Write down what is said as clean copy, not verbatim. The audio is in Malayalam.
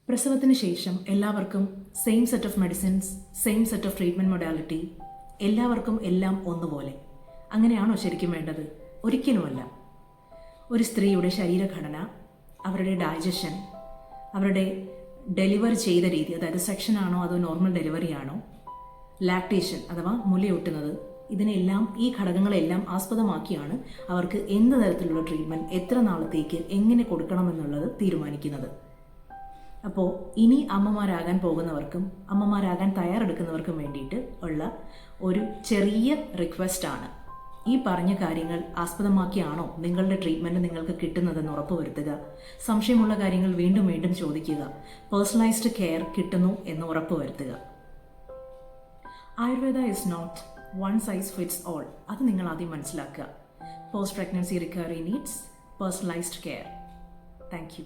പ്രസവത്തിന് ശേഷം എല്ലാവർക്കും same set of medicines, same set of treatment modality, എല്ലാവർക്കും എല്ലാം ഒന്നുപോലെ. അങ്ങനെയാണോ ശരിക്കും വേണ്ടത്? ഒരിക്കലുമല്ല. ഒരു സ്ത്രീയുടെ ശരീരഘടന, അവരുടെ ഡൈജഷൻ, അവരുടെ ഡെലിവർ ചെയ്ത രീതി, അതായത് സെക്ഷൻ ആണോ അതോ നോർമൽ ഡെലിവറി ആണോ, ലാക്ടേഷൻ അഥവാ മുലയൂട്ടുന്നത്, ഇതിനെല്ലാം ഈ ഘടകങ്ങളെല്ലാം ആസ്പദമാക്കിയാണ് അവർക്ക് എന്ത് തരത്തിലുള്ള ട്രീറ്റ്മെൻറ്റ് എത്ര നാളത്തേക്ക് എങ്ങനെ കൊടുക്കണമെന്നുള്ളത് തീരുമാനിക്കുന്നത്. അപ്പോൾ ഇനി അമ്മമാരാകാൻ പോകുന്നവർക്കും അമ്മമാരാകാൻ തയ്യാറെടുക്കുന്നവർക്കും വേണ്ടിയിട്ട് ഉള്ള ഒരു ചെറിയ റിക്വസ്റ്റാണ്, ഈ പറഞ്ഞ കാര്യങ്ങൾ ആസ്പദമാക്കിയാണോ നിങ്ങളുടെ ട്രീറ്റ്മെൻറ്റ് നിങ്ങൾക്ക് കിട്ടുന്നതെന്ന് ഉറപ്പുവരുത്തുക. സംശയമുള്ള കാര്യങ്ങൾ വീണ്ടും വീണ്ടും ചോദിക്കുക. പേഴ്സണലൈസ്ഡ് കെയർ കിട്ടുന്നു എന്ന് ഉറപ്പുവരുത്തുക. Ayurveda is not one size fits all. അത് നിങ്ങൾ ആദ്യം മനസ്സിലാക്കുക. Post pregnancy recovery needs personalised care. Thank U.